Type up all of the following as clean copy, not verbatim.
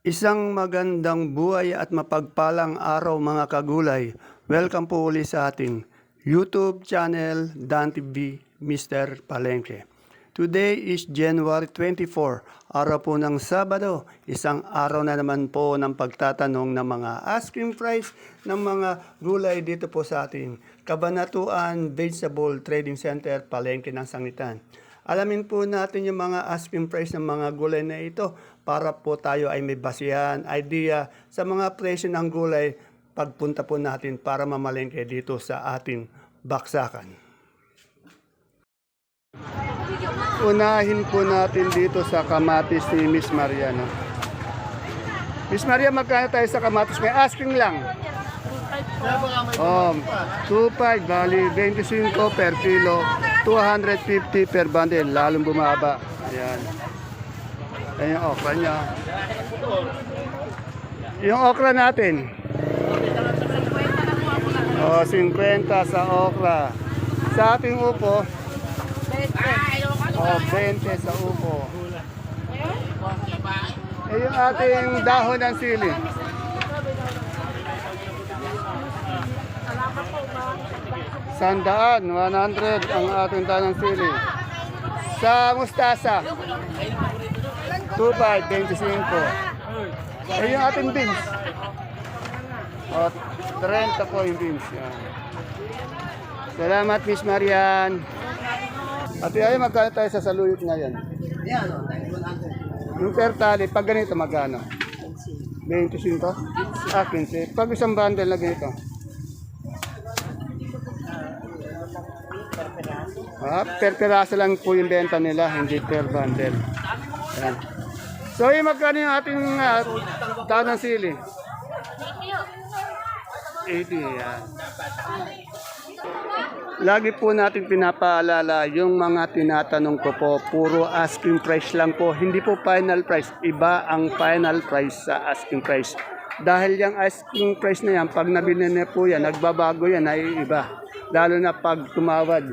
Isang magandang buhay at mapagpalang araw mga kagulay. Welcome po uli sa ating YouTube channel Dan TV Mr. Palengke. Today is January 24, araw po ng Sabado. Isang araw na naman po ng pagtatanong ng mga asking price ng mga gulay dito po sa ating Kabanatuan Vegetable Trading Center, Palengke ng Sangitan. Alamin po natin yung mga asking price ng mga gulay na ito para po tayo ay may basihan, idea sa mga presyo ng gulay pagpunta po natin para mamalengke dito sa ating baksakan. Unahin po natin dito sa kamatis ni Miss Maria. No? Miss Maria, magkano tayo sa kamatis? May asking lang. 2.5, bali 25 per kilo, 250 per bundle, lalong bumaba. Ayan. Ayan yung okra niya. Yung okra natin. 50 sa okra. Sa ating upo, 20 sa upo. Yung ating dahon ng sili. 100 ang ating tanong sili. Sa mustasa, 2.5, 25. Yung ating beans. 30 po yung beans. Yan. Salamat, Miss Marian. At ay magkano tayo sa saluyot ngayon? Yung per tali, pag ganito magkano? 25? 15. Pag isang bundle na ganito? Per piraso lang po yung benta nila, hindi per bundle. Ayan. So, magkano yung ating tanong sili? 80, yan. Lagi po natin pinapaalala yung mga tinatanong ko po, puro asking price lang po, hindi po final price. Iba ang final price sa asking price. Dahil yung asking price na yan, pag nabili na po yan, nagbabago yan, ay iba. Lalo na pag tumawad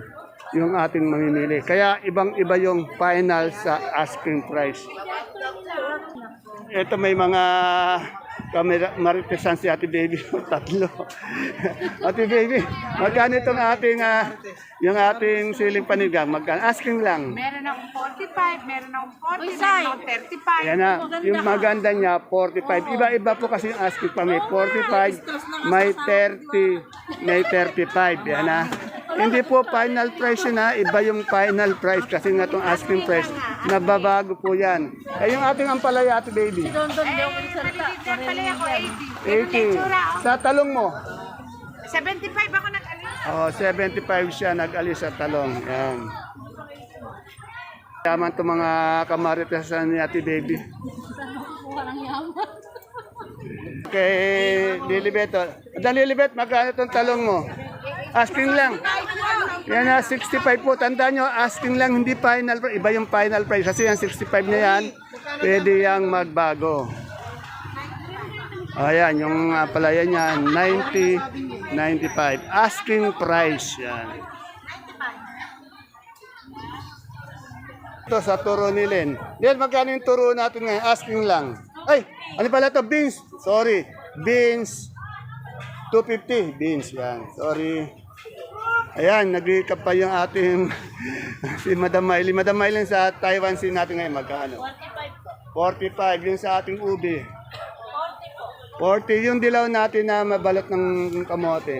yung ating mamimili. Kaya ibang-iba yung final sa asking price. Ito may mga maritesan si Ate Baby, tatlo. Ate Baby, magkano itong ating, yung ating siling panigang? Magkano? Asking lang. Meron akong 45, meron akong 40, meron akong 35. Yan na, yung maganda niya, 45. Iba-iba po kasi yung asking pa. May 45, may 30, may 35. Yan na. Hindi po final price yun ha, iba yung final price kasi nga itong asking price, nababago po yan. Ay yung ating ampalaya, Ate Baby. Maliliit na pala ako, 80. 80. Sa talong mo? 75 ako nag-alis. 75 siya nag-alis sa talong. Yan. Yaman itong mga kamaritesan ni Ate Baby. Okay, Lilibet. Lilibet, magkano itong talong mo? Asking lang. Yan na, 65 po. Tandaan nyo, asking lang, hindi final price. Iba yung final price. Kasi yung 65 na yan, pwede yang magbago. Ayan, yung palaya niya, 90, 95. Asking price. Yan. Ito sa turo ni Len. Len, magkano yung turo natin ngayon? Asking lang. Ay, ano pala ito? Beans. Sorry. Beans. 250. Beans. Yan. Sorry. Ayan, nag-recap pa yung ating si Madam Miley. Madam Miley sa Taiwan sin natin ngayon. Magkano? 45. Yung sa ating ubi. 40. Yung dilaw natin na mabalot ng kamote.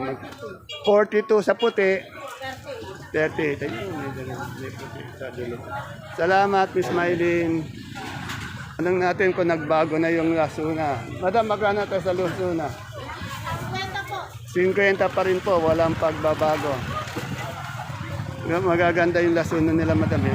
42 sa puti. 30. Salamat, Miss Mylene. Anong natin kung nagbago na yung lasuna. Madam, magkano tayo sa lasuna? 50 pa rin po, walang pagbabago. Magaganda yung lasuna nila, madam.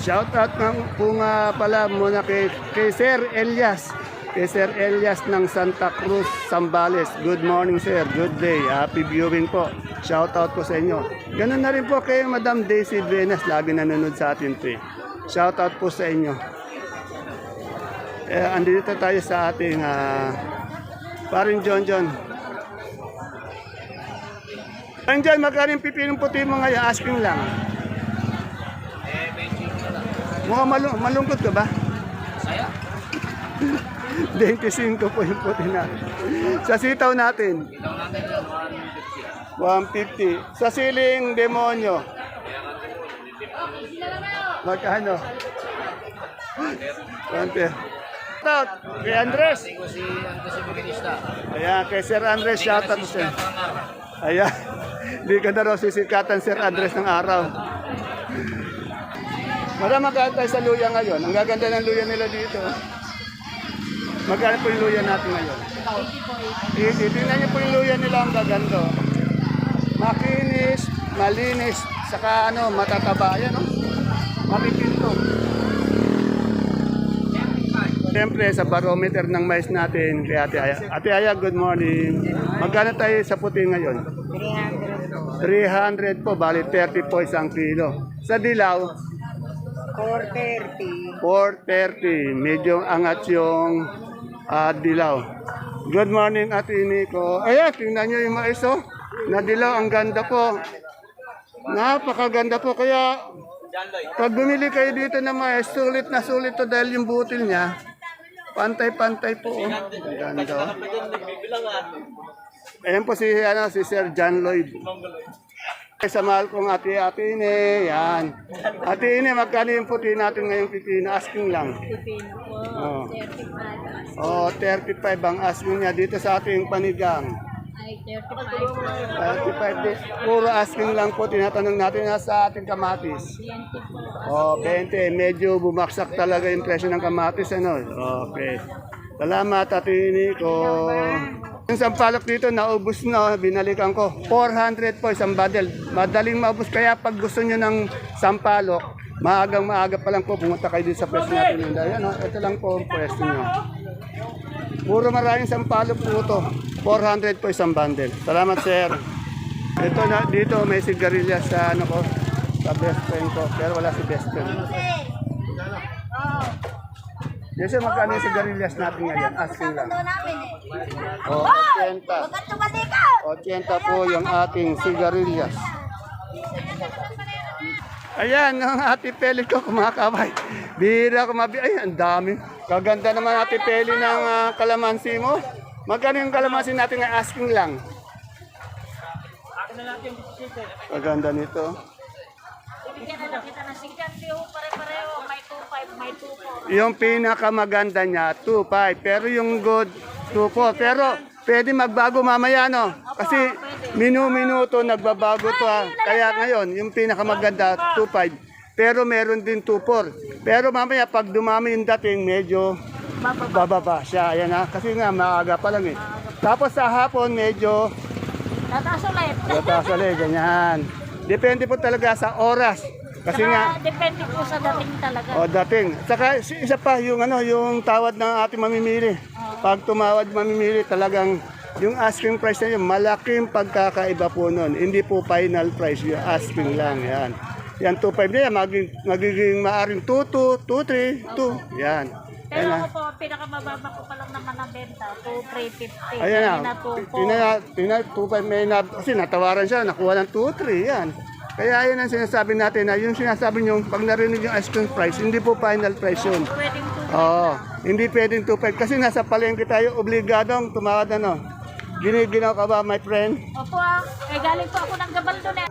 Shout out po nga pala muna kay Sir Elias. Kay Sir Elias ng Santa Cruz, Zambales. Good morning, sir. Good day. Happy viewing po. Shout out po sa inyo. Ganun na rin po kay Madam Daisy Venas. Lagi nanonood sa atin po. Shout out po sa inyo. Andito tayo sa ating paring John. John, magkano yung pipinong puti mo ngayon? Asking lang. Mukhang malungkot ka ba? Saya 25 po yung puti natin. Sa sitaw natin? 150. Sa siling demonyo? Magkano? 150. Shoutout kay Andres. Ayan, kay Sir Andres, shoutout sir. Ayan, di ka na raw sisikatan Sir Andres ng araw. Madam, magkano tayo sa luya ngayon? Ang gaganda ng luya nila dito. Magkano po yung luya natin ngayon? Tingnan niyo po yung luya nila, ang gaganda. Makinis, malinis, saka matataba. Ayan, mapipinto. Siyempre, sa barometer ng mais natin, kay Ate Aya. Ate Aya, good morning. Magkano tayo sa puti ngayon? 300 po, bali 30 po isang kilo. Sa dilaw? 430. 430. Medyo angat yung dilaw. Good morning, Ate Nico. Ayan, tingnan nyo yung mais, oh. Na dilaw, ang ganda po. Napakaganda po. Kaya, pag bumili kayo dito ng mais, sulit na sulit to dahil yung butil niya, pantay-pantay po. Oh. Ang ganda, oh. Ayan po si Sir John Lloyd. Sa mahal kong Ate Ine, yan. Ate Ine, magkano yung puti natin ngayong pipino? Asking lang. Pipino po, Oh. 35. Oh, 35 ang asking niya dito sa ating panigang. Ay, 35 po. 35 din. Puro asking lang po. Tinatanong natin na sa ating kamatis. 20 po. Oh, 20. Medyo bumaksak talaga yung presyo ng kamatis. Okay. Salamat, Ate Nico. Yung sampalok dito, naubos na. Binalikan ko. 400 po isang bundle. Madaling maubos. Kaya pag gusto nyo ng sampalok, maagang-maaga pa lang po. Pumunta kayo dito sa pwesto natin. Ayan, ito lang po ang pwesto nyo. Puro maraming sampalok po ito. 400 po isang bundle. Salamat, sir. Ito na, dito may sigarilyas sa sa best friend ko. Pero wala si best friend. Yes, sir, magkano yung sigarilyas natin ngayon? Asking lang. Oh, 80. 80 po yung ating sigarilyas. Ayan, ang ate Peli ko kumakabay. Bira ko ay, ang dami. Kaganda naman ate Peli ng kalamansi mo. Magkano yung kalamansi natin nga asking lang? Kaganda nito. Bibigyan na lang kita ng 60 pare-pareho. May 2.5, may 2.4. Yung pinakamaganda niya, 2.5. Pero yung good, 2.4. Pero pwede magbago mamaya, no? Kasi minu-minuto nagbabago to. Kaya ngayon, yung pinakamaganda, 2.5. Pero meron din 2.4. Pero mamaya, pag dumami yung dating, medyo bababa siya. Ayan ha. Kasi nga, maaga pa lang eh. Tapos sa hapon, medyo Tataas ulit. mataas ulit. Ganyan. Depende po talaga sa oras. Kasi nga, Depende po sa dating talaga. dating. Saka isa pa yung yung tawad ng ating mamimili. Pag tumawad mamimili, talagang yung asking price na yun, malaking pagkakaiba po nun. Hindi po final price, yung asking lang. Yan. Yan 2.5 na yan, magiging maaring 2.2, 2.3, 2. Yan. Pero Ayan ako po, pinakamababa ko pa lang naman ang benta, 2,350. Ayan na. na 2,400. Tingnan, 2.5 may kasi natawaran siya, nakuha ng 2.3. Yan. Kaya yan ang sinasabi natin na yung sinasabi nyo, pag narinig yung asking price, hindi po final price yun. Pwedeng 2,500. Oo, hindi pwedeng 2.5 kasi nasa palengke tayo, obligadong tumawad Giniginaw ka ba, my friend? Opo galing po ako ng Gabal doon eh.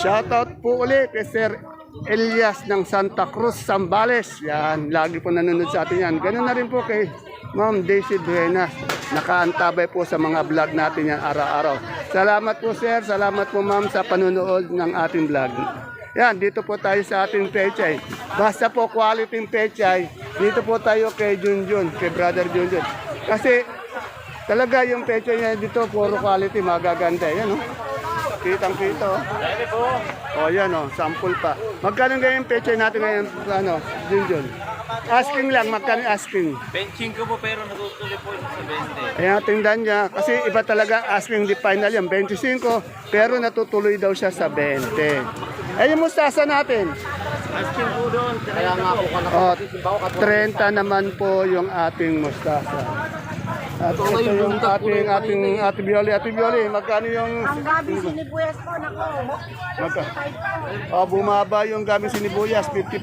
Shoutout po ulit kay Sir Elias ng Santa Cruz, Zambales. Yan, lagi po nanonood sa atin yan. Ganun na rin po kay Ma'am Daisy Duenas. Nakaantabay po sa mga vlog natin yan araw-araw. Salamat po sir, salamat po ma'am sa panunood ng ating vlog. Yan, dito po tayo sa ating pechay. Basta po quality pechay, dito po tayo kay Junjun, kay Brother Junjun. Kasi talaga yung pechay niya dito, puro quality, magaganda. Yan, kitang-kita, oh. Yan, sample pa. Magkano ngayon pechay natin ngayon, Junjun? Asking lang, magkano asking? 25 po pero natutuloy po sa 20. Ayan, tingnan niya. Kasi iba talaga asking di final yan, 25. Pero natutuloy daw siya sa 20. Yung mustasa natin. Asking po doon. Kaya nga po 30 naman po yung ating mustasa. At ito yung ating Ate Bioli. Ate Bioli, magkano yung... Ang gabi sinibuyas po, nako. Bumaba yung gabi sinibuyas, 55.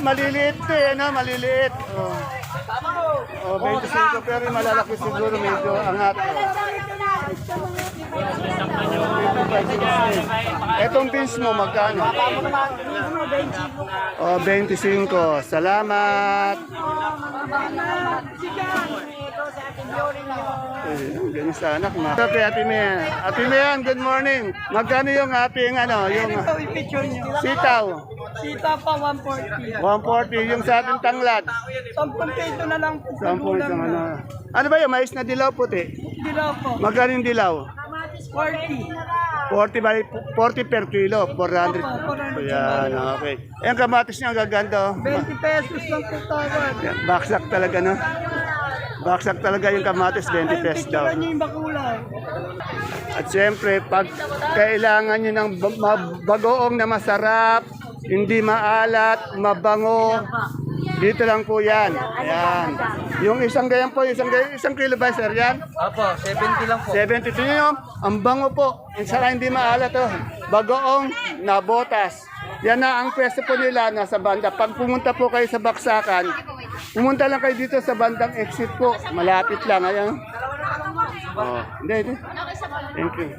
Maliliit eh, no? Maliliit. 25 pero yung malalaki siguro medyo angat. 55. Etong pins mo, magkano? 25. Salamat. Ganun sa anak mo. Ate Mian. Ate Mian, good morning. Magkano yung ating yung sitaw? Sita pa 140. 140 yung sa ating tanglad. 10 peso na lang po. 10 isang ano. Ano ba yung mais na dilaw puti? Dilaw po. Magkano yung dilaw? 40. 40 per kilo, 400. Ayan, okay. Ayan, kamatis niya, ang gaganda. 20 pesos lang po tawad. Yan, baksak talaga, no? Baksak talaga yung kamatis, 20 pesos daw. Picturean niyo yung bakulaw. At siyempre, pag kailangan nyo ng bagoong na masarap, hindi maalat, mabango, dito lang po yan. Ayan. Yung isang ganyan po, isang kilo ba, sir, yan? Opo, 70 lang po. 70. Ito nyo, ang bango po. Ang sarap, hindi maalat, oh. Bagoong na botas. Yan na ang pwesto po nila nasa banda. Pag pumunta po kayo sa Baksakan, pumunta lang kayo dito sa bandang exit po. Malapit lang. Ayan. Oh, hindi. Thank you.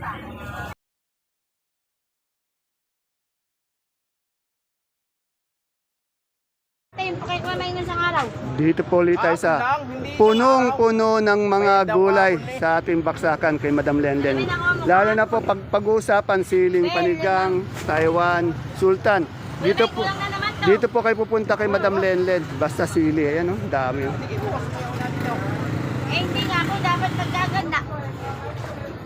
Tayo, pakikumain ng isang araw. Dito po ulit tayo sa punong-puno ng mga gulay sa ating Baksakan kay Madam Lenden. Lalo na po pag-uusapan siling panigang, Taiwan, Sultan. Dito po kayo pupunta kay Madam Lenden. Basta sili. Ayan, oh, dami. Oh. Hindi nga ako dapat magkaganda.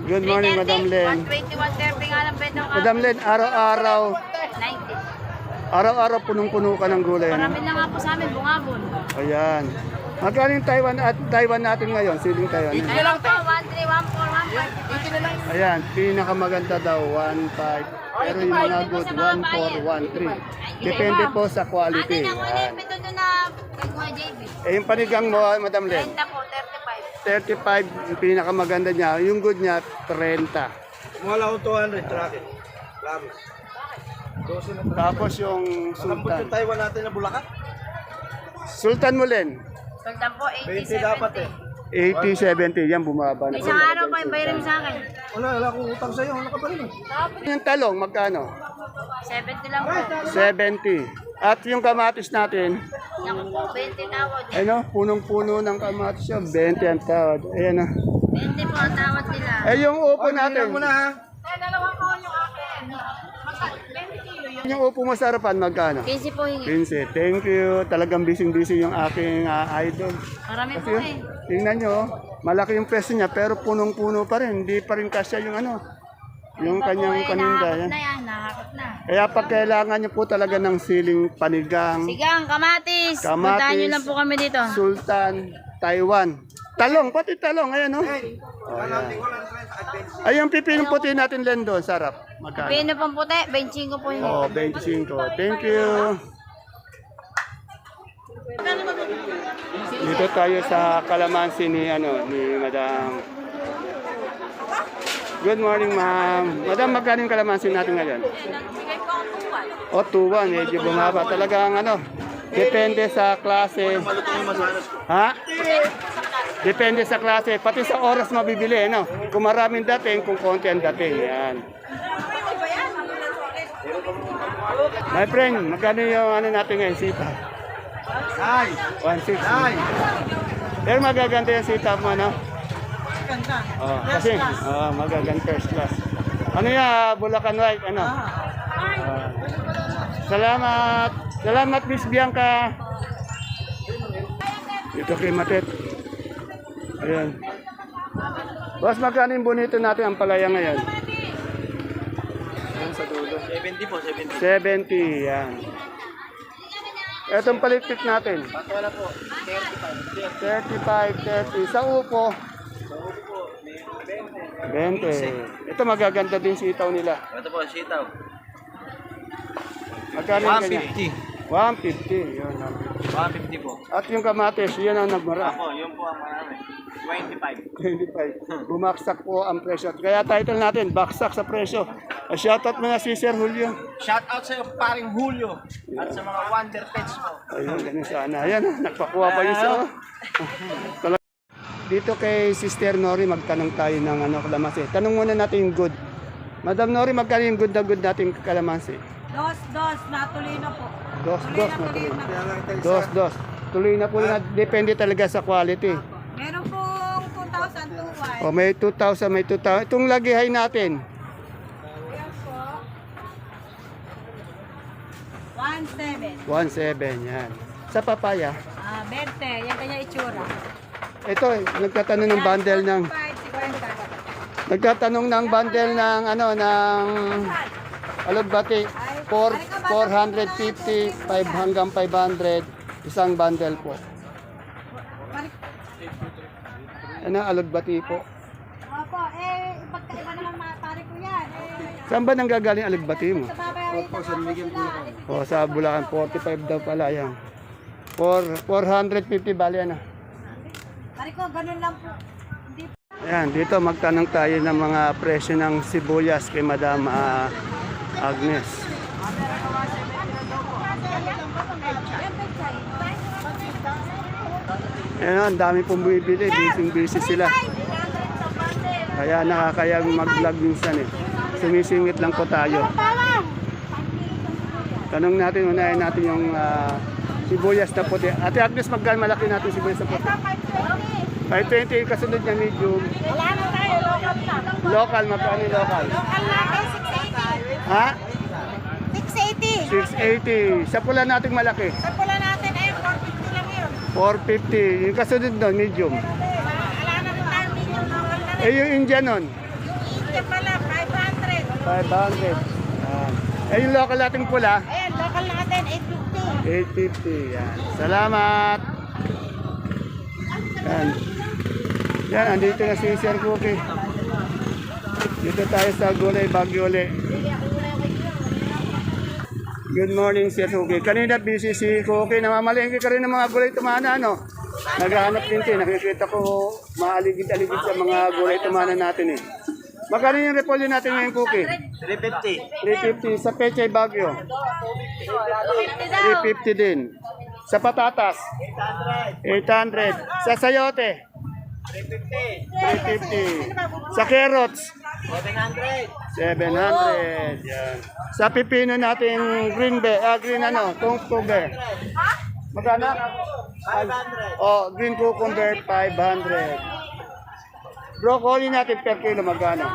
Good morning, Madam Len. 120, 130 nga lang beto ka. Madam Len, araw-araw, 90. araw-araw punong-puno ka ng gulay. Ano? Marami na nga po sa amin, bungabon. Ayan. Magkano yung Taiwan natin ngayon? Siling Taiwan. Ayun po, 13, 14, 15. Ayan, pinakamaganda daw, 1.5. Pero yung mga good, 1.4, 1.3. Depende po sa quality. Atin ako na Ayan. yung pito doon na kay Kuya JB. Eh, yung panigang mo, Madam Len, 30 po, 35. 35, yung pinakamaganda niya. Yung good niya, 30. Wala ko 200 traffic. Labis. Tapos yung Sultan. Taiwan natin na Bulacan. Sultan mo, Len, Sultan po, 80, 20 dapat 80, 70. 70. Yan, bumaba na. Isang araw po yung bayarin mo sa akin. Wala akong utang sa'yo. Ano ka pa rin? Yung talong, magkano? 70 lang po. 70. At yung kamatis natin, Naku po, 20 tawad. ano, punong-puno ng kamatis siya, 20 ang tawad. Ayan na. 20 po ang tawad nila. Eh, yung upo natin, ha? Dalawa po yung akin. yung upo mo sa harapan, magkano? 15 po hingi. 15. Thank you. Talagang busy-busy yung aking idol. Marami po Kasi, tingnan nyo, malaki yung presyo niya, pero punong-puno pa rin. Hindi pa rin kasya yung ano, yung kanyang paninda. Nakakot Yan. na yan, nakakot na. Kaya pag kailangan nyo po talaga ng siling panigang, Sigang, kamatis. Kamatis. Puntahan nyo lang po kami dito. Sultan, Taiwan. Talong, pati talong, ayan o. Oh, ayan. Ay, yung pipinong puti natin, Lendo, sarap. Magkano? Pino pong puti, 25 po hingi. Oo, 25. Thank you. Dito tayo sa kalamansi ni Madam. Good morning, ma'am. Madam, magkano yung kalamansi natin ngayon? Bigay po ang 2-1. O, 2-1. Medyo bumaba. Talagang depende sa klase. Ha? Depende sa klase. Pati sa oras mabibili, Kung maraming dating, kung konti ang dating. Yan. My friend, magkano yung natin ngayon, sita? 160. Pero magaganda yung sita mo, Oh, kasi magaganda first class. Ano yan, Bulacan White, Salamat. Salamat, Miss Bianca. Dito kay Matet. Ayan. Boss, magkano yung bonito natin ang palaya ngayon? Ayan sa dulo. 70 po, 70. 70, yan. Etong palitik natin. Wala po, 35, 30. Sa upo, 20. Ito magaganda din sitaw nila. Ito po, sitaw. Magkano yung kanya? 150. 150. Yun. 150 po. At yung kamatis, yun ang nagmura. Ako, yun po ang marami. 25. Bumaksak po ang presyo. Kaya title natin, baksak sa presyo. Shoutout mo na si Sir Julio. Shout out sa iyo, paring Julio. At sa mga Wonder Pets mo. Ayun, ganun sana. Ayan, nagpakuha pa yun siya. Dito kay Sister Nori, magtanong tayo ng kalamansi. Tanong muna natin yung good. Madam Nori, magkano yung good na good natin kalamansi? Dos, natuloy na po. Dos, natuloy. Dos. Tuloy na po na. Depende talaga sa quality. Meron pong 2,000 O, may 2,000, may 2,000. Itong lagihay natin. Ayan po. 1,700. 1,700, yan. Sa papaya. 20. Yan kanya itsura. Ito, nagtatanong ng bundle ng 5, 50. nagtatanong ng bundle ng alugbati 450, 5 hanggang 500 isang bundle po. Ano alugbati po? Opo, pagkaiba naman pare ko yan. Saan ba nanggagaling alugbati mo? Sa babayaran po, O sa Bulacan 45 daw pala yan. 450 bali ano. pare ko, ganun lang po. Hindi po. Ayan, dito magtanong tayo ng mga presyo ng sibuyas kay Madam Agnes. Ayan, ang dami pong bumibili, busy sila. Kaya nakakayang mag-vlog minsan eh. Sumisingit lang po tayo. Tanong natin, unahin natin yung sibuyas na puti. Ate Agnes, magkano malaki natin sibuyas na puti? 520, kasunod niya medium. Wala na tayo, local na. Local, magkano yung local? Local natin, Ha? 680. 680. Sa pula nating malaki. Sa pula natin ay 450 lang yun. 450. Yung kasunod doon, medium. Wala na rin tayo medium local na rin. Eh, yung Indian nun? Indian pala, 500. 500. Eh, yung local nating pula? Ayan, local natin, 850. 850. Yan. Salamat. Yan. Yan, andito na si Sir Cookie. Dito tayo sa Gulay Baguio ulit. Good morning, Sir Cookie. Kanina busy si Cookie. Namamalengke ka rin ng mga gulay tumana, no? Naghahanap din siya. Nakikita ko maaligid-aligid sa mga gulay tumana natin eh. Magkano yung repolyo natin ngayon, Cookie? 350. 350 sa Pechay Baguio. 350 din. Sa patatas? 800. Sa sayote? 350. Sa carrots? 700. Yan. Sa pipino natin green cucumber. Magkano? 500. Oh, green cucumber 500. Broccoli natin per kilo magkano?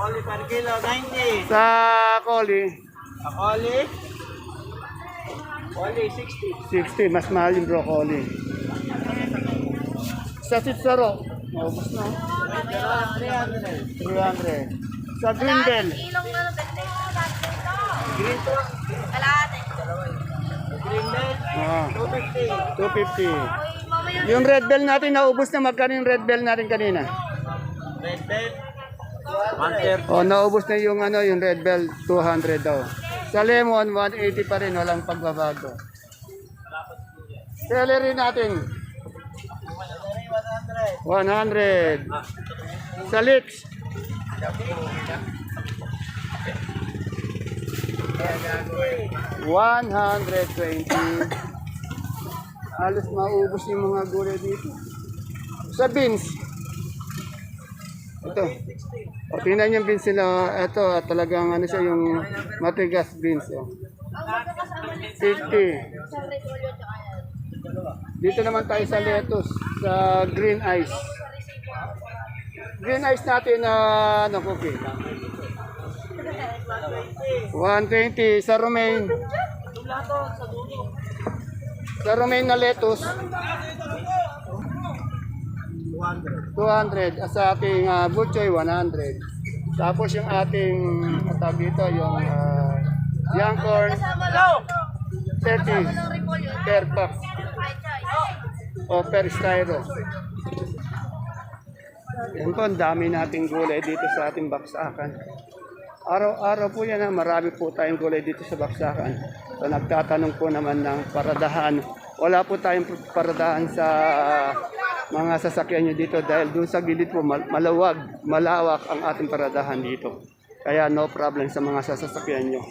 Oli per kilo, 90. Sa coli, Oli, 60. 60. Mas mahal yung broccoli. Sa sitsaro, maubos na. 300. Sa green bell, Ilong na lang, Green to. kalahati. Green bell, 250. 250. Yung red bell natin, naubos na. Magkano yung red bell natin kanina? Red bell, 130. O, naubos na yung, yung red bell, 200 daw. Sa lemon, 180 pa rin. Walang pagbabago. Celery natin, 100. Sa leeks, 120. Halos maubos yung mga gulay dito. Sa beans, ito. O, tingnan yung beans nila. Ito, talagang siya yung matigas beans. O. 50. Dito naman tayo sa lettuce, sa green ice. Green ice natin na cookie. 120 sa romaine. Sa romaine na lettuce. 200. Sa ating butchoy, 100. Tapos yung ating tawag dito, yung young corn, 30 per box. O per styro. Yan po, ang dami nating gulay dito sa ating baksakan. Araw-araw po yan, marami po tayong gulay dito sa baksakan. So, nagtatanong po naman ng paradahan. Wala po tayong paradahan sa mga sasakyan nyo dito dahil doon sa gilid po malawak ang ating paradahan dito. Kaya no problem sa mga sasakyan nyo.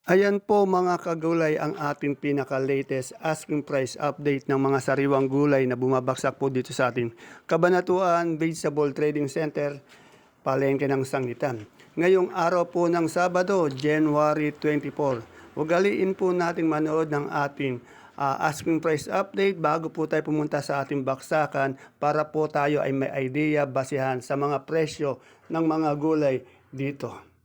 Ayan po mga kagulay ang ating pinaka-latest asking price update ng mga sariwang gulay na bumabagsak po dito sa ating Kabanatuan Vegetable Trading Center, Palengke ng Sangitan. Ngayong araw po ng Sabado, January 24. Ugaliin po natin manood ng ating asking price update bago po tayo pumunta sa ating baksakan para po tayo ay may idea basehan sa mga presyo ng mga gulay dito.